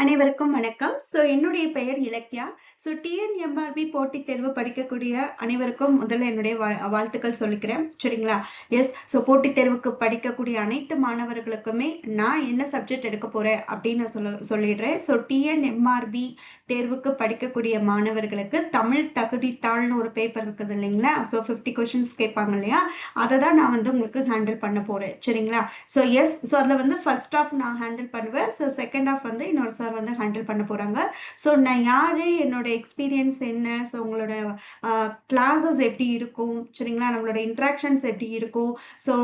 அனைவருக்கும் வணக்கம். என்னுடைய பெயர் இலக்கியா. டிஎன்எம்ஆர்பி போட்டித் தேர்வு படிக்கக்கூடிய அனைவருக்கும் முதல்ல என்னுடைய வாழ்த்துக்கள் சொல்லிக்கிறேன். சரிங்களா? எஸ். போட்டித் தேர்வுக்கு படிக்கக்கூடிய அனைத்து மாணவர்களுக்குமே நான் என்ன சப்ஜெக்ட் எடுக்க போறேன் அப்படின்னு சொல்லிடுறேன். டிஎன்எம்ஆர்பி தேர்வுக்கு படிக்கக்கூடிய மாணவர்களுக்கு தமிழ் தகுதித்தாள்னு ஒரு பேப்பர் இருக்குது இல்லைங்களா? 50 கொஷின்ஸ் கேட்பாங்க இல்லையா? அதை தான் நான் உங்களுக்கு ஹேண்டில் பண்ண போறேன். சரிங்களா? எஸ். அதில் ஃபர்ஸ்ட் ஆஃப் நான் ஹேண்டில் பண்ணுவேன். செகண்ட் ஆஃப் இன்னொரு சார் ஹேண்டில் பண்ண போகிறாங்க. நான் யார், என்னோட எக்ஸ்பீரியன்ஸ் என்ன, உங்களோட கிளாஸஸ் எப்படி இருக்கும், சரிங்களா, நம்மளோட இன்ட்ராக்ஷன்ஸ் எப்படி இருக்கும்,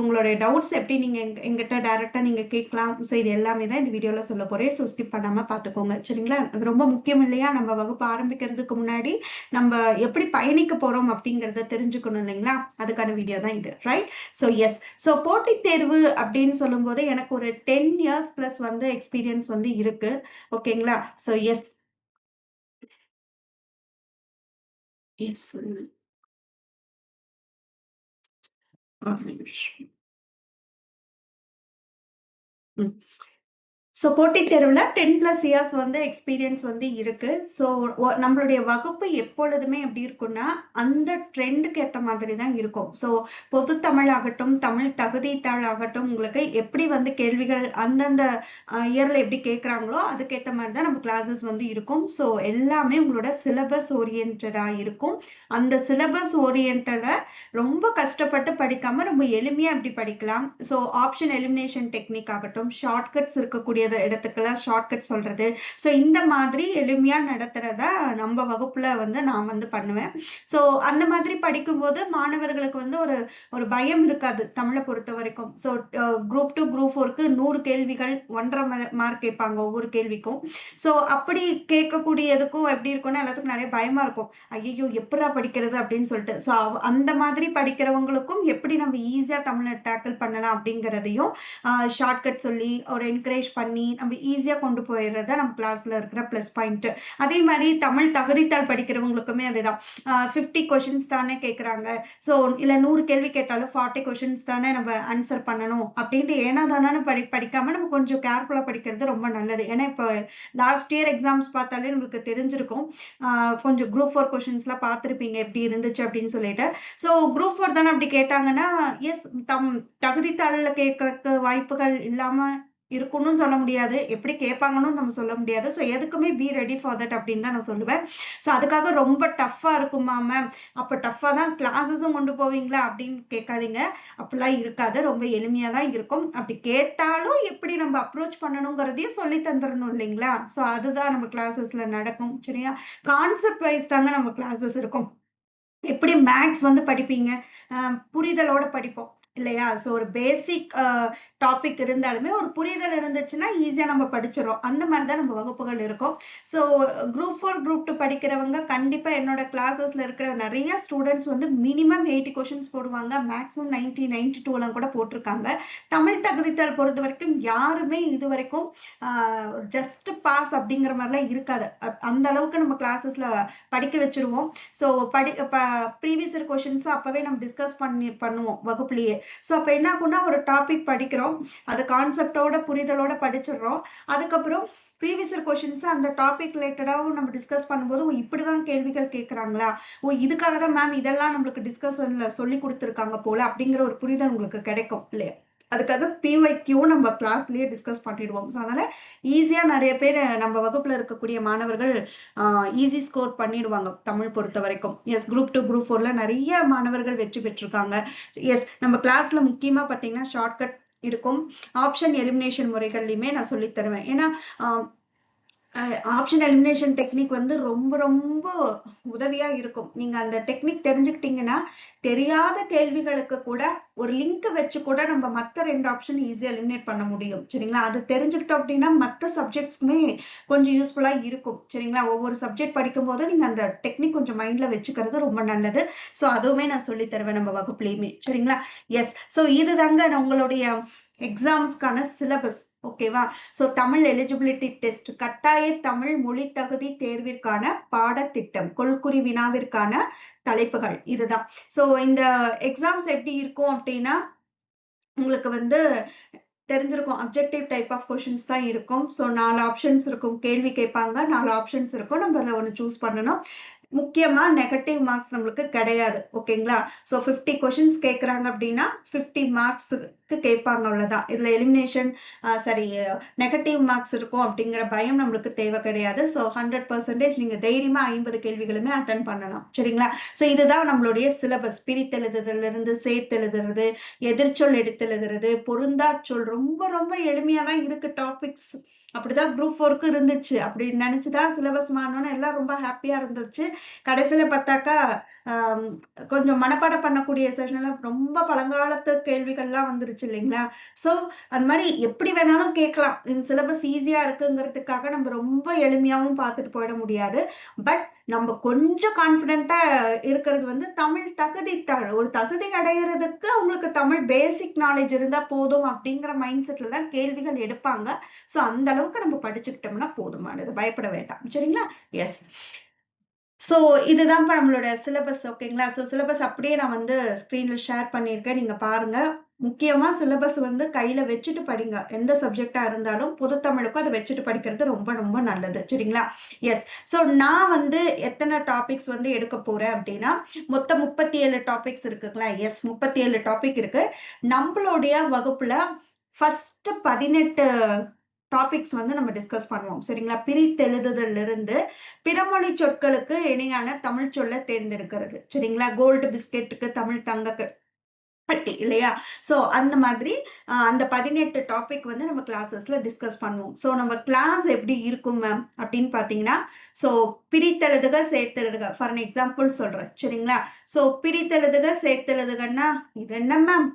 உங்களோட டவுட்ஸ் எப்படி நீங்கள் எங்கிட்ட டைரெக்டாக நீங்கள் கேட்கலாம். இது எல்லாமே தான் இந்த வீடியோவில் சொல்ல போகிறேன். ஸ்கிப் பண்ணாமல் பார்த்துக்கோங்க. சரிங்களா? ரொம்ப முக்கியம் இல்லையா? நம்ம வகுப்பு ஆரம்பிக்கிறதுக்கு முன்னாடி நம்ம எப்படி பயணிக்க போகிறோம் அப்படிங்கிறத தெரிஞ்சுக்கணும் இல்லைங்களா? அதுக்கான வீடியோ தான் இது. ரைட்? எஸ். போட்டித் தேர்வு அப்படின்னு சொல்லும்போது எனக்கு ஒரு 10 இயர்ஸ் ப்ளஸ் எக்ஸ்பீரியன்ஸ் இருக்கு. ஓகேங்களா? எஸ். எஸ். ஒரு நிமிஷம். ம். போட்டித் தேர்வில் 10+ இயர்ஸ் எக்ஸ்பீரியன்ஸ் இருக்கு. நம்மளுடைய வகுப்பு எப்பொழுதுமே எப்படி இருக்கும்னா அந்த ட்ரெண்டுக்கு ஏற்ற மாதிரி தான் இருக்கும். பொது தமிழ் ஆகட்டும், தமிழ் தகுதித்தாள் ஆகட்டும், உங்களுக்கு எப்படி கேள்விகள் அந்தந்த இயரில் எப்படி கேட்குறாங்களோ அதுக்கேற்ற மாதிரி தான் நம்ம கிளாஸஸ் இருக்கும். எல்லாமே உங்களோட சிலபஸ் ஓரியன்டாக இருக்கும். அந்த சிலபஸ் ஓரியன்டை ரொம்ப கஷ்டப்பட்டு படிக்காமல் ரொம்ப எளிமையாக எப்படி படிக்கலாம். ஆப்ஷன் எலிமினேஷன் டெக்னிக் ஆகட்டும், ஷார்ட்கட்ஸ் இருக்கக்கூடிய இடத்துக்கெல்லாம் ஷார்ட்கட் சொல்றது, இந்த மாதிரி எளிமையா நடத்துறத நம்ம வகுப்புல நான் பண்ணுவேன். அந்த மாதிரி படிக்கும்போது மாணவர்களுக்கு ஒரு ஒரு பயம் இருக்காது தமிழை பொறுத்த வரைக்கும். குரூப் 2 குரூப் 4க்கு 100 கேள்விகள் 1.5 மார்க் கேட்பாங்க ஒவ்வொரு கேள்விக்கும். அப்படி கேட்கக்கூடியதுக்கும் எப்படி இருக்கும்னா எல்லாத்துக்கும் நிறைய பயமா இருக்கும். ஐயோ எப்படா படிக்கிறது அப்படின்னு சொல்லிட்டு. அந்த மாதிரி படிக்கிறவங்களுக்கும் எப்படி நம்ம ஈஸியா தமிழை டேக்கிள் பண்ணலாம் அப்படிங்கிறதையும் ஷார்ட்கட் சொல்லி ஒரு என்கரேஜ் பண்ணி நம்ம ஈஸியாக கொண்டு போயிடுறத நம்ம கிளாஸில் இருக்கிற ப்ளஸ் பாயிண்ட்டு. அதே மாதிரி தமிழ் தகுதித்தாள் படிக்கிறவங்களுக்குமே அதுதான். 50 கொஷின்ஸ் தானே கேட்குறாங்க. இல்லை 100 கேள்வி கேட்டாலும் 40 கொஷின்ஸ் தானே நம்ம ஆன்சர் பண்ணணும் அப்படின்ட்டு ஏன்னா தானே படிக்காமல் நம்ம கொஞ்சம் கேர்ஃபுல்லாக படிக்கிறது ரொம்ப நல்லது. ஏன்னா இப்போ லாஸ்ட் இயர் எக்ஸாம்ஸ் பார்த்தாலே நம்மளுக்கு தெரிஞ்சிருக்கும். கொஞ்சம் குரூப் 4 கொஷின்ஸ்லாம் பார்த்துருப்பீங்க எப்படி இருந்துச்சு அப்படின்னு சொல்லிட்டு. குரூப் 4 தானே அப்படி கேட்டாங்கன்னா எஸ், தகுதித்தாளில் கேட்கறதுக்கு வாய்ப்புகள் இல்லாமல் இருக்குன்னு சொல்ல முடியாது, எப்படி கேட்பாங்கன்னு நம்ம சொல்ல முடியாது. எதுக்குமே பி ரெடி ஃபார் தட் அப்படின்னு தான் நான் சொல்லுவேன். அதுக்காக ரொம்ப டஃப்பாக இருக்குமா மேம், அப்போ டஃப்பாக தான் கிளாஸஸும் கொண்டு போவீங்களா அப்படின்னு கேட்காதீங்க. அப்படிலாம் இருக்காது, ரொம்ப எளிமையாக தான் இருக்கும். அப்படி கேட்டாலும் எப்படி நம்ம அப்ரோச் பண்ணணுங்கிறதையும் சொல்லி தந்துடணும் இல்லைங்களா? அதுதான் நம்ம கிளாஸஸில் நடக்கும். சரியா? கான்செப்ட் வைஸ் தாங்க நம்ம கிளாஸஸ் இருக்கும். எப்படி மேக்ஸ் படிப்பீங்க, புரிதலோட படிப்போம் இல்லையா? ஒரு பேசிக் டாபிக் இருந்தாலுமே ஒரு புரிதல் இருந்துச்சுன்னா ஈஸியாக நம்ம படிச்சிடறோம். அந்த மாதிரி தான் நம்ம வகுப்புகள் இருக்கும். குரூப் 4 குரூப் 2 படிக்கிறவங்க கண்டிப்பாக என்னோட கிளாஸஸில் இருக்கிற நிறைய ஸ்டூடெண்ட்ஸ் மினிமம் 80 கொஷின்ஸ் போடுவாங்க. மேக்ஸிமம் 90 92 கூட போட்டிருக்காங்க. தமிழ் தகுதித்தாள் பொறுத்த வரைக்கும் யாருமே இது வரைக்கும் ஜஸ்ட் பாஸ் அப்படிங்கிற மாதிரிலாம் இருக்காது. அந்த அளவுக்கு நம்ம கிளாஸஸில் படிக்க வச்சுருவோம். ப்ரீவியஸ் இயர் கொஷின்ஸும் அப்போவே நம்ம டிஸ்கஸ் பண்ணுவோம் வகுப்புலேயே. அப்போ என்ன ஆகும்னா ஒரு டாபிக் படிக்கிறோம், அது கான்செப்டோட புரிதலோட படிச்சிடுறோம். அதுக்கப்புறம் ப்ரீவியஸ் இயர் கொஷின்ஸ் அந்த டாபிக் ரிலேட்டடாகவும் நம்ம டிஸ்கஸ் பண்ணும்போது இப்படி தான் கேள்விகள் கேட்குறாங்களா, இதுக்காக தான் மேம் இதெல்லாம் நம்மளுக்கு டிஸ்கஷனில் சொல்லி கொடுத்துருக்காங்க போல அப்படிங்கிற ஒரு புரிதல் உங்களுக்கு கிடைக்கும் இல்லையா? அதுக்காக பிஒய்க்யூ நம்ம கிளாஸ்லேயே டிஸ்கஸ் பண்ணிடுவோம். அதனால் ஈஸியாக நிறைய பேர் நம்ம வகுப்பில் இருக்கக்கூடிய மாணவர்கள் ஈஸி ஸ்கோர் பண்ணிடுவாங்க தமிழ் பொறுத்த வரைக்கும். எஸ், குரூப் 2 குரூப் 4ல் நிறைய மாணவர்கள் வெற்றி பெற்றிருக்காங்க. எஸ், நம்ம கிளாஸில் முக்கியமாக பார்த்தீங்கன்னா ஷார்ட்கட் இருக்கும். ஆப்ஷன் எலிமினேஷன் முறைகள்லையுமே நான் சொல்லித் தருவேன். ஏன்னா ஆப்ஷன் எலிமினேஷன் டெக்னிக் ரொம்ப ரொம்ப உதவியாக இருக்கும். நீங்கள் அந்த டெக்னிக் தெரிஞ்சுக்கிட்டீங்கன்னா தெரியாத கேள்விகளுக்கு கூட ஒரு லிங்க் வச்சு கூட நம்ம மற்ற 2 ஆப்ஷன் ஈஸியாக எலிமினேட் பண்ண முடியும். சரிங்களா? அது தெரிஞ்சுக்கிட்டோம் அப்படின்னா மற்ற சப்ஜெக்ட்ஸ்க்குமே கொஞ்சம் யூஸ்ஃபுல்லாக இருக்கும். சரிங்களா? ஒவ்வொரு சப்ஜெக்ட் படிக்கும்போது நீங்கள் அந்த டெக்னிக் கொஞ்சம் மைண்டில் வச்சுக்கிறது ரொம்ப நல்லது. அதுவுமே நான் சொல்லித் தருவேன் நம்ம வகுப்புலேயுமே. சரிங்களா? எஸ். இது தாங்க உங்களுடைய எக்ஸாம்ஸ்க்கான சிலபஸ். ஓகேவா? தமிழ் எலிஜிபிலிட்டி டெஸ்ட், கட்டாய தமிழ் மொழி தகுதி தேர்விற்கான பாடத்திட்டம், கொள்குறி வினாவிற்கான தலைப்புகள் இதுதான். இந்த எக்ஸாம்ஸ் எப்படி இருக்கும் அப்படின்னா உங்களுக்கு தெரிஞ்சிருக்கும். அப்ஜெக்டிவ் டைப் ஆஃப் கொஷின்ஸ் தான் இருக்கும். ஸோ 4 ஆப்ஷன்ஸ் இருக்கும். கேள்வி கேட்பாங்க. 4 ஆப்ஷன்ஸ் இருக்கும். நம்ம அதில் ஒண்ணு சூஸ் பண்ணணும். முக்கியமா நெகட்டிவ் மார்க்ஸ் நம்மளுக்கு கிடையாது. ஓகேங்களா? ஸோ 50 கொஷின்ஸ் கேட்குறாங்க அப்படின்னா 50 மார்க்ஸுக்கு கேட்பாங்க அவ்வளோதான். இதில் எலிமினேஷன் சாரி நெகட்டிவ் மார்க்ஸ் இருக்கும் அப்படிங்கிற பயம் நம்மளுக்கு தேவை கிடையாது. ஸோ 100% நீங்கள் தைரியமாக 50 கேள்விகளுமே அட்டன் பண்ணலாம். சரிங்களா? ஸோ இதுதான் நம்மளுடைய சிலபஸ். பிரித்தெழுதுதலிருந்து சேர்த்தெழுதுறது, எதிர்ச்சொல் எடுத்தெழுதுறது, பொருந்தாச்சொல் ரொம்ப ரொம்ப எளிமையாக தான் இருக்கு டாபிக்ஸ். அப்படிதான் குரூப் 4க்கு இருந்துச்சு. அப்படி நினைச்சுதான் சிலபஸ் மாறணும்னு எல்லாம் ரொம்ப ஹாப்பியா இருந்துச்சு. கடைசியில பார்த்தாக்கா கொஞ்சம் மனப்பாடம் பண்ணக்கூடிய செஷன்ல ரொம்ப பழங்காலத்து கேள்விகள்லாம் வந்துருச்சு இல்லைங்களா? ஸோ அந்த மாதிரி எப்படி வேணாலும் கேட்கலாம். இந்த சிலபஸ் ஈஸியா இருக்குங்கிறதுக்காக நம்ம ரொம்ப எளிமையாவும் பார்த்துட்டு போயிட முடியாது. பட் நம்ம கொஞ்சம் கான்ஃபிடென்ட்டா இருக்கிறது வந்து தமிழ் தகுதித்தாள். ஒரு தகுதி அடையிறதுக்கு உங்களுக்கு தமிழ் பேசிக் நாலேஜ் இருந்தா போதும் அப்படிங்கிற மைண்ட் செட்ல தான் கேள்விகள் எடுப்பாங்க. ஸோ அந்த அளவுக்கு நம்ம படிச்சுக்கிட்டோம்னா போதுமானது. பயப்பட வேண்டாம். சரிங்களா? எஸ். ஸோ இதுதான்ப்பா நம்மளோட சிலபஸ். ஓகேங்களா? ஸோ சிலபஸ் அப்படியே நான் வந்து ஸ்க்ரீன்ல ஷேர் பண்ணியிருக்கேன். நீங்க பாருங்க. முக்கியமா சிலபஸ் வந்து கையில வச்சுட்டு படிங்க. எந்த சப்ஜெக்டா இருந்தாலும் பொது தமிழுக்கும் அதை வச்சுட்டு படிக்கிறது ரொம்ப ரொம்ப நல்லது. சரிங்களா? எஸ். ஸோ நான் வந்து எத்தனை டாபிக்ஸ் வந்து எடுக்க போறேன் அப்படின்னா, மொத்தம் 37 டாபிக்ஸ் இருக்குங்களா? எஸ், 37 டாபிக் இருக்கு. நம்மளுடைய வகுப்புல ஃபர்ஸ்ட் 18 டாபிக்ஸ் வந்து நம்ம டிஸ்கஸ் பண்ணுவோம். சரிங்களா? பிரித்தெழுதுதல் இருந்து பிறமொழி சொற்களுக்கு இணையான தமிழ் சொல்ல தேர்ந்தெடுக்கிறது. சரிங்களா? கோல்டு பிஸ்கெட்டுக்கு தமிழ் தங்க பட்டி இல்லையா? ஸோ அந்த மாதிரி அந்த 18 டாபிக் வந்து நம்ம கிளாஸஸ்ல டிஸ்கஸ் பண்ணுவோம். ஸோ நம்ம கிளாஸ் எப்படி இருக்கும் மேம் அப்படின்னு பார்த்தீங்கன்னா, ஸோ பிரித்தெழுதுக, சேர்த்தெழுதுக. ஃபார் அன் எக்ஸாம்பிள் சொல்றேன். சரிங்களா? ஸோ பிரித்தெழுதுக, சேர்த்தெழுதுகன்னா இது என்ன மேம்?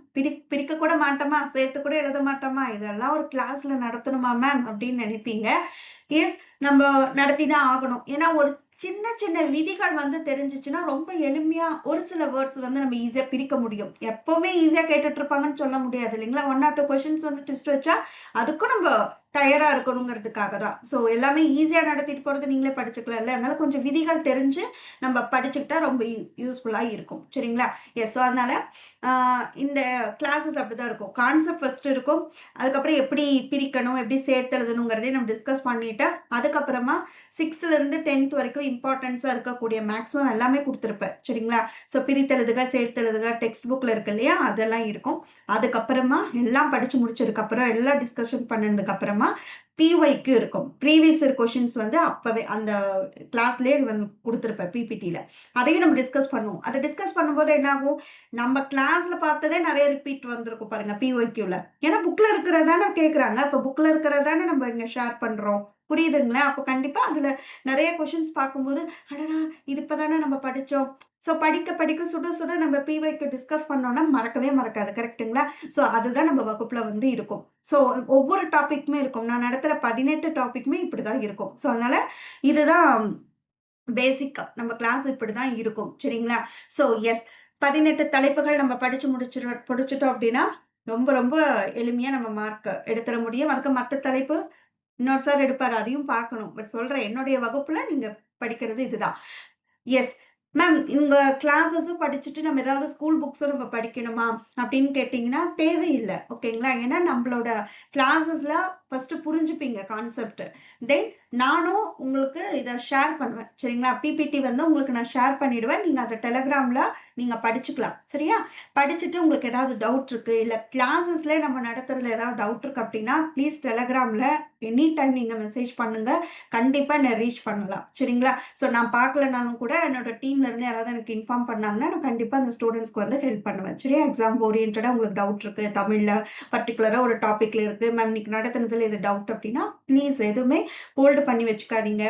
பிரிக்க கூட மாட்டோமா? சேர்த்து கூட எழுத மாட்டோமா? இதெல்லாம் ஒரு கிளாஸ்ல நடத்தணுமா மேம் அப்படின்னு நினைப்பீங்க. எஸ், நம்ம நடத்தி தான் ஆகணும். ஏன்னா ஒரு சின்ன சின்ன விதிகள் வந்து தெரிஞ்சிச்சுன்னா ரொம்ப எளிமையா ஒரு சில வேர்ட்ஸ் வந்து நம்ம ஈஸியா பிரிக்க முடியும். எப்பவுமே ஈஸியா கேட்டுட்டு இருப்பாங்கன்னு சொல்ல முடியாது இல்லைங்களா? 1 or 2 கொஸ்டின்ஸ் வந்து ட்விஸ்ட் வச்சா அதுக்கும் நம்ம தயாரா இருக்கணுங்கிறதுக்காக தான். ஸோ எல்லாமே ஈஸியா நடத்திட்டு போறது நீங்களே படிச்சுக்கலாம்ல. அதனால கொஞ்சம் விதிகள் தெரிஞ்சு நம்ம படிச்சுக்கிட்டா ரொம்ப யூஸ்ஃபுல்லா இருக்கும். சரிங்களா? எஸ். ஸோ அதனால இந்த கிளாஸஸ் அப்படிதான் இருக்கும். கான்செப்ட் ஃபர்ஸ்ட் இருக்கும். அதுக்கப்புறம் எப்படி பிரிக்கணும், எப்படி சேர்த்து எழுதணுங்கிறதையும் நம்ம டிஸ்கஸ் பண்ணிட்டு, அதுக்கப்புறமா 6th இருந்து 10th வரைக்கும் இம்பார்ட்டன்ஸா இருக்கக்கூடிய மேக்ஸிமம் எல்லாமே கொடுத்துருப்பேன். சரிங்களா? ஸோ பிரித்தெழுதுக, சேர்த்தெழுதுக, டெக்ஸ்ட் புக்ல இருக்கு இல்லையா? அதெல்லாம் இருக்கும். அதுக்கப்புறமா எல்லாம் படிச்சு முடிச்சதுக்கு அப்புறம் எல்லாம் டிஸ்கஷன் பண்ணதுக்கு அப்புறமா PYQ இருக்கும். ப்ரீவியஸ் இயர் கொஷின்ஸ் வந்து அப்பவே அந்த கிளாஸ்லயே வந்து கொடுத்துருப்பேன் பிபிடியில. அதையும் நம்ம டிஸ்கஸ் பண்ணுவோம். அதை டிஸ்கஸ் பண்ணும்போது என்ன ஆகும், நம்ம கிளாஸ்ல பார்த்ததே நிறைய ரிப்பீட் வந்திருக்கும் பாருங்க PYQல. ஏன்னா புக்ல இருக்கிறதானே கேட்குறாங்க. அப்போ புக்ல இருக்கிறதானே நம்ம இங்க ஷேர் பண்றோம். புரியுதுங்களா? அப்போ கண்டிப்பா அதுல நிறைய கொஷின்ஸ் பார்க்கும்போது, அடடா இது இப்பதானே நம்ம படிச்சோம். ஸோ படிக்க படிக்க சுட சுட நம்ம PYQ டிஸ்கஸ் பண்ணோம்னா மறக்கவே மறக்காது. கரெக்ட்டுங்களா? ஸோ அதுதான் நம்ம வகுப்புல வந்து இருக்கும். ஸோ ஒவ்வொரு டாபிக்குமே இருக்கும். நான் நடத்துற 18 டாபிக்குமே இப்படிதான் இருக்கும். ஸோ அதனால இதுதான் பேசிக்கா நம்ம கிளாஸ் இப்படிதான் இருக்கும். சரிங்களா? ஸோ எஸ், 18 தலைப்புகள் நம்ம படிச்சுட்டோம் அப்படின்னா ரொம்ப ரொம்ப எளிமையா நம்ம மார்க் எடுத்துட முடியும். அதுக்கு மற்ற தலைப்பு இன்னொரு சார் எடுப்பாரு. அதையும் பார்க்கணும். பட் சொல்றேன், என்னுடைய வகுப்புல நீங்க படிக்கிறது இதுதான். எஸ் மேம், உங்க கிளாஸஸும் படிச்சுட்டு நம்ம ஏதாவது ஸ்கூல் புக்ஸும் நம்ம படிக்கணுமா அப்படின்னு கேட்டிங்கன்னா தேவையில்லை. ஓகேங்களா? ஏன்னா நம்மளோட கிளாஸஸ்ல ஃபர்ஸ்ட் புரிஞ்சுப்பீங்க கான்செப்ட். தென் நானும் உங்களுக்கு இதை ஷேர் பண்ணுவேன். சரிங்களா? பிபிடி வந்து உங்களுக்கு நான் ஷேர் பண்ணிடுவேன். நீங்க அதை டெலகிராம்ல நீங்க படிச்சுக்கலாம். சரியா? படிச்சுட்டு உங்களுக்கு ஏதாவது டவுட் இருக்கு, இல்லை கிளாஸஸ்ல நம்ம நடத்துறதுல ஏதாவது டவுட் இருக்கு அப்படின்னா ப்ளீஸ் டெலகிராம்ல எனி டைம் நீங்க மெசேஜ் பண்ணுங்க. கண்டிப்பா நான் ரீச் பண்ணலாம். சரிங்களா? ஸோ நான் பார்க்கலனாலும் கூட என்னோட டீம்ல இருந்து யாராவது எனக்கு இன்ஃபார்ம் பண்ணாங்கன்னா நான் கண்டிப்பா அந்த ஸ்டூடெண்ட்ஸ்க்கு வந்து ஹெல்ப் பண்ணுவேன். சரியா? எக்ஸாம் ஓரியன்டா உங்களுக்கு டவுட் இருக்கு, தமிழ்ல பர்டிகுலரா ஒரு டாபிக்ல இருக்கு மேம், இன்னைக்கு நடத்துனதுல இது டவுட் அப்படின்னா ப்ளீஸ் எதுவுமே ஹோல்டு பண்ணி வச்சுக்காதீங்க.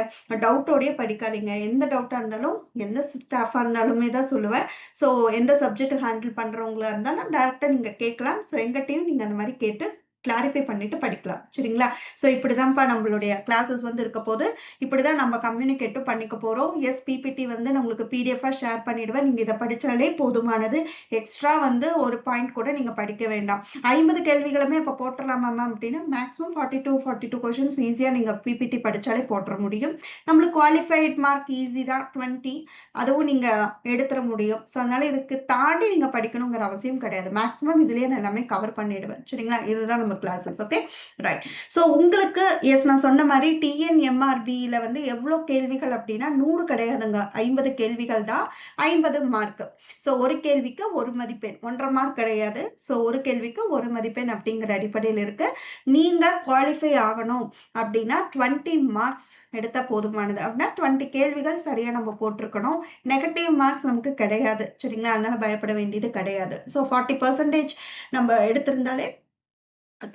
டவுட்டோடய படிக்காதீங்க. எந்த டவுட்டா இருந்தாலும் எந்த ஸ்டாஃபா இருந்தாலுமே தான் சொல்லுவேன். ஸோ எந்த சப்ஜெக்ட் ஹேண்டில் பண்றவங்களா இருந்தாலும் டைரக்டா நீங்க கேட்கலாம். ஸோ எங்கிட்டையும் நீங்க அந்த மாதிரி கேட்டு கிளாரிஃபை பண்ணிட்டு படிக்கலாம். சரிங்களா? ஸோ இப்படிதான்ப்பா நம்மளுடைய கிளாஸஸ் வந்து இருக்க போது. இப்படிதான் நம்ம கம்யூனிகேட்டும் பண்ணிக்க போறோம். எஸ், பிபிடி வந்து நான் உங்களுக்கு பிடிஎஃபா ஷேர் பண்ணிடுவேன். நீங்க இதை படிச்சாலே போதுமானது. எக்ஸ்ட்ரா வந்து ஒரு பாயிண்ட் கூட நீங்க படிக்க வேண்டாம். 50 கேள்விகளுமே இப்போ போட்டுடலாமா மேம் அப்படின்னா மேக்ஸிமம் 42 கொஷின்ஸ் ஈஸியா நீங்க பிபிடி படிச்சாலே போட்டுற முடியும். நம்மளுக்கு குவாலிஃபைட் மார்க் ஈஸி தான் 20. அதுவும் நீங்க எடுத்துட முடியும். ஸோ அதனால இதுக்கு தாண்டி நீங்க படிக்கணுங்கிற அவசியம் கிடையாது. மேக்ஸிமம் இதுலயே நான் எல்லாமே கவர் பண்ணிடுவேன். சரிங்களா? இதுதான் நம்ம நம்ம கிளாஸஸ். Okay, right. ஸோ உங்களுக்கு எஸ் நான் சொன்ன மாதிரி டிஎன்எம்ஆர்பியில் வந்து எவ்வளோ கேள்விகள் அப்படின்னா 100 கிடையாதுங்க, 50 கேள்விகள் தான், 50 மார்க். ஸோ ஒரு கேள்விக்கு ஒரு மதிப்பெண், 1.5 மார்க் கிடையாது. ஸோ ஒரு கேள்விக்கு ஒரு மதிப்பெண் அப்படிங்கிற அடிப்படையில் இருக்கு. நீங்கள் குவாலிஃபை ஆகணும் அப்படின்னா 20 மார்க்ஸ் எடுத்தால் போதுமானது. அப்படின்னா 20 கேள்விகள் சரியாக நம்ம போட்டிருக்கணும். நெகட்டிவ் மார்க்ஸ் நமக்கு கிடையாது, சரிங்களா? அதனால பயப்பட வேண்டியது கிடையாது. ஸோ 40% நம்ம எடுத்திருந்தாலே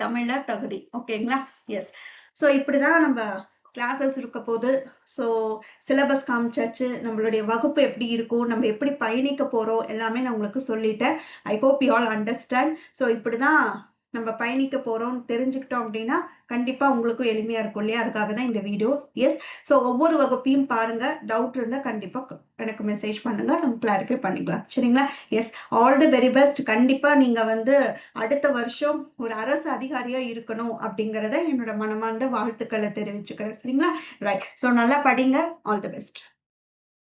தமிழில் தகுதி. ஓகேங்களா? எஸ். ஸோ இப்படி தான் நம்ம கிளாஸஸ் இருக்க போது. ஸோ சிலபஸ் காமிச்சாச்சு, நம்மளுடைய வகுப்பு எப்படி இருக்கும், நம்ம எப்படி பயணிக்க போகிறோம் எல்லாமே நான் உங்களுக்கு சொல்லிட்டேன். I hope you all understand. So இப்படி தான் நம்ம பயணிக்க போகிறோம்னு தெரிஞ்சுக்கிட்டோம் அப்படின்னா கண்டிப்பாக உங்களுக்கும் எளிமையாக இருக்கும் இல்லையா? அதுக்காக தான் இந்த வீடியோ. எஸ். ஸோ ஒவ்வொரு வகுப்பையும் பாருங்கள், டவுட் இருந்தால் கண்டிப்பாக எனக்கு மெசேஜ் பண்ணுங்கள், நம்ம கிளாரிஃபை பண்ணிக்கலாம், சரிங்களா? Yes, all the very best. கண்டிப்பாக நீங்கள் வந்து அடுத்த வருஷம் ஒரு அரசு அதிகாரியாக இருக்கணும் அப்படிங்கிறத என்னோட மனமார்ந்த வாழ்த்துக்களை தெரிவிச்சுக்கிறேன், சரிங்களா? ரைட். ஸோ நல்லா படிங்க. All the best.